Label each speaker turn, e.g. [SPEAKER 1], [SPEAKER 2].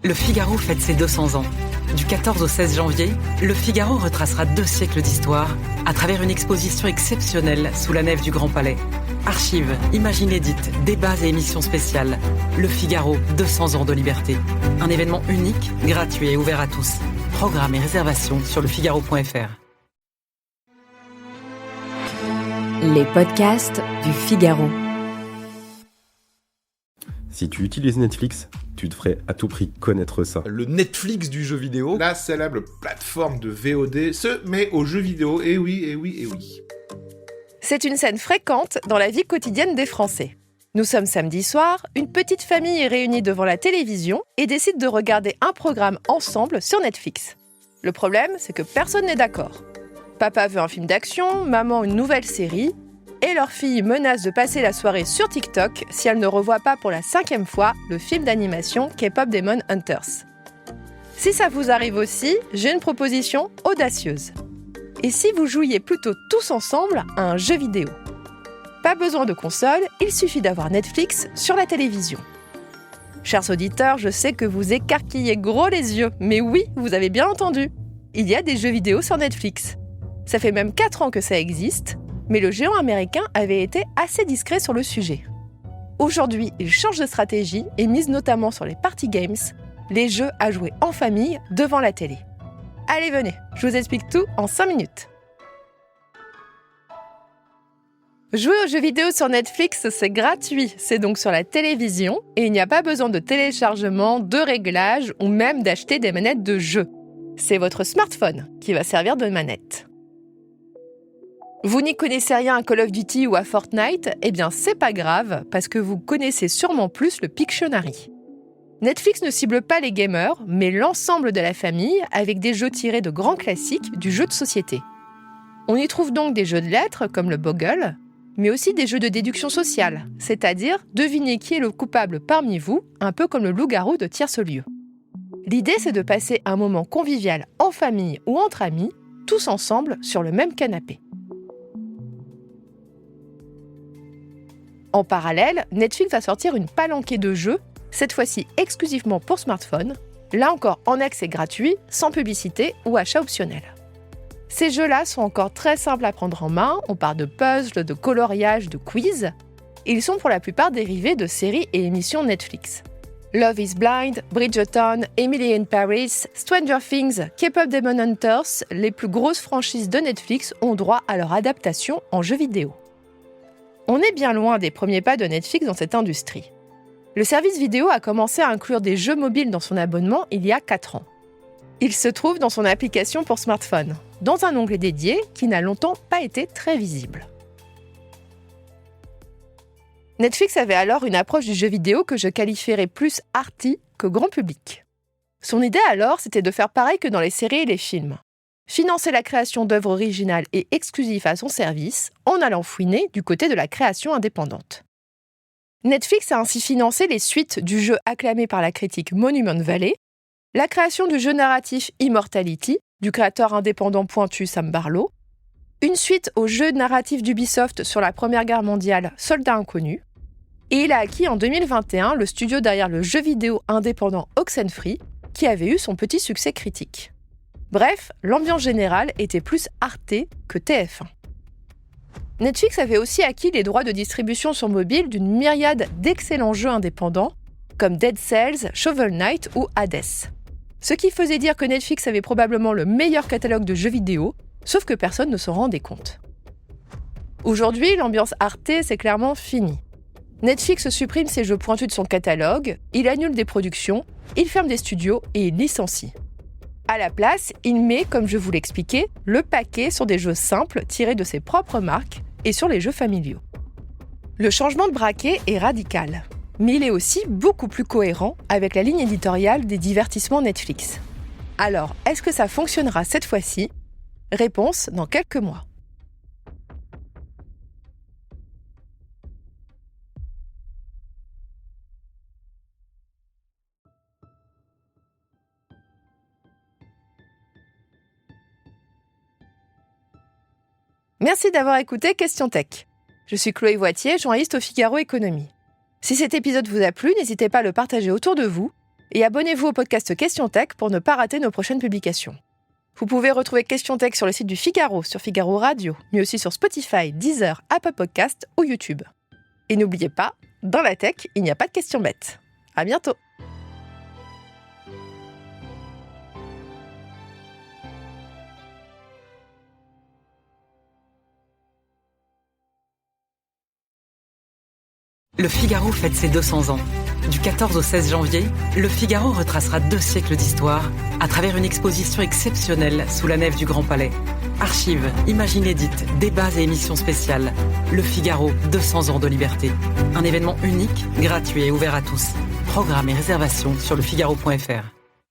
[SPEAKER 1] Le Figaro fête ses 200 ans. Du 14 au 16 janvier, Le Figaro retracera 2 siècles d'histoire à travers une exposition exceptionnelle sous la nef du Grand Palais. Archives, images inédites, débats et émissions spéciales. Le Figaro, 200 ans de liberté. Un événement unique, gratuit et ouvert à tous. Programmes et réservations sur lefigaro.fr.
[SPEAKER 2] Les podcasts du Figaro.
[SPEAKER 3] Si tu utilises Netflix, tu devrais à tout prix connaître ça.
[SPEAKER 4] Le Netflix du jeu vidéo.
[SPEAKER 5] La célèbre plateforme de VOD se met aux jeux vidéo, et oui.
[SPEAKER 6] C'est une scène fréquente dans la vie quotidienne des Français. Nous sommes samedi soir, une petite famille est réunie devant la télévision et décide de regarder un programme ensemble sur Netflix. Le problème, c'est que personne n'est d'accord. Papa veut un film d'action, maman une nouvelle série, et leur fille menace de passer la soirée sur TikTok si elle ne revoit pas pour la 5e fois le film d'animation K-pop Demon Hunters. Si ça vous arrive aussi, j'ai une proposition audacieuse. Et si vous jouiez plutôt tous ensemble à un jeu vidéo ? Pas besoin de console, il suffit d'avoir Netflix sur la télévision. Chers auditeurs, je sais que vous écarquillez gros les yeux, mais oui, vous avez bien entendu. Il y a des jeux vidéo sur Netflix. Ça fait même 4 ans que ça existe, mais le géant américain avait été assez discret sur le sujet. Aujourd'hui, il change de stratégie et mise notamment sur les party games, les jeux à jouer en famille devant la télé. Allez, venez, je vous explique tout en 5 minutes. Jouer aux jeux vidéo sur Netflix, c'est gratuit, c'est donc sur la télévision et il n'y a pas besoin de téléchargement, de réglage ou même d'acheter des manettes de jeu. C'est votre smartphone qui va servir de manette. Vous n'y connaissez rien à Call of Duty ou à Fortnite, eh bien c'est pas grave, parce que vous connaissez sûrement plus le Pictionary. Netflix ne cible pas les gamers, mais l'ensemble de la famille, avec des jeux tirés de grands classiques du jeu de société. On y trouve donc des jeux de lettres, comme le Boggle, mais aussi des jeux de déduction sociale, c'est-à-dire deviner qui est le coupable parmi vous, un peu comme le loup-garou de Tierce-Lieu. L'idée, c'est de passer un moment convivial en famille ou entre amis, tous ensemble sur le même canapé. En parallèle, Netflix va sortir une palanquée de jeux, cette fois-ci exclusivement pour smartphone, là encore en accès gratuit, sans publicité ou achat optionnel. Ces jeux-là sont encore très simples à prendre en main, on parle de puzzles, de coloriage, de quiz. Ils sont pour la plupart dérivés de séries et émissions Netflix. Love is Blind, Bridgerton, Emily in Paris, Stranger Things, K-pop Demon Hunters, les plus grosses franchises de Netflix ont droit à leur adaptation en jeux vidéo. On est bien loin des premiers pas de Netflix dans cette industrie. Le service vidéo a commencé à inclure des jeux mobiles dans son abonnement il y a 4 ans. Il se trouve dans son application pour smartphone, dans un onglet dédié qui n'a longtemps pas été très visible. Netflix avait alors une approche du jeu vidéo que je qualifierais plus arty que grand public. Son idée alors, c'était de faire pareil que dans les séries et les films. Financer la création d'œuvres originales et exclusives à son service en allant fouiner du côté de la création indépendante. Netflix a ainsi financé les suites du jeu acclamé par la critique Monument Valley, la création du jeu narratif Immortality du créateur indépendant pointu Sam Barlow, une suite au jeu narratif d'Ubisoft sur la Première Guerre mondiale Soldats Inconnus, et il a acquis en 2021 le studio derrière le jeu vidéo indépendant Oxenfree qui avait eu son petit succès critique. Bref, l'ambiance générale était plus artée que TF1. Netflix avait aussi acquis les droits de distribution sur mobile d'une myriade d'excellents jeux indépendants, comme Dead Cells, Shovel Knight ou Hades. Ce qui faisait dire que Netflix avait probablement le meilleur catalogue de jeux vidéo, sauf que personne ne s'en rendait compte. Aujourd'hui, l'ambiance artée, c'est clairement fini. Netflix supprime ses jeux pointus de son catalogue, il annule des productions, il ferme des studios et il licencie. À la place, il met, comme je vous l'expliquais, le paquet sur des jeux simples tirés de ses propres marques et sur les jeux familiaux. Le changement de braquet est radical, mais il est aussi beaucoup plus cohérent avec la ligne éditoriale des divertissements Netflix. Alors, est-ce que ça fonctionnera cette fois-ci ? Réponse dans quelques mois. Merci d'avoir écouté Question Tech. Je suis Chloé Voitier, journaliste au Figaro Économie. Si cet épisode vous a plu, n'hésitez pas à le partager autour de vous Et abonnez-vous au podcast Question Tech pour ne pas rater nos prochaines publications. Vous pouvez retrouver Question Tech sur le site du Figaro, sur Figaro Radio, mais aussi sur Spotify, Deezer, Apple Podcasts ou YouTube. Et n'oubliez pas, dans la tech, il n'y a pas de questions bêtes. À bientôt.
[SPEAKER 1] Le Figaro fête ses 200 ans. Du 14 au 16 janvier, Le Figaro retracera 2 siècles d'histoire à travers une exposition exceptionnelle sous la nef du Grand Palais. Archives, images inédites, débats et émissions spéciales. Le Figaro, 200 ans de liberté. Un événement unique, gratuit et ouvert à tous. Programme et réservation sur lefigaro.fr.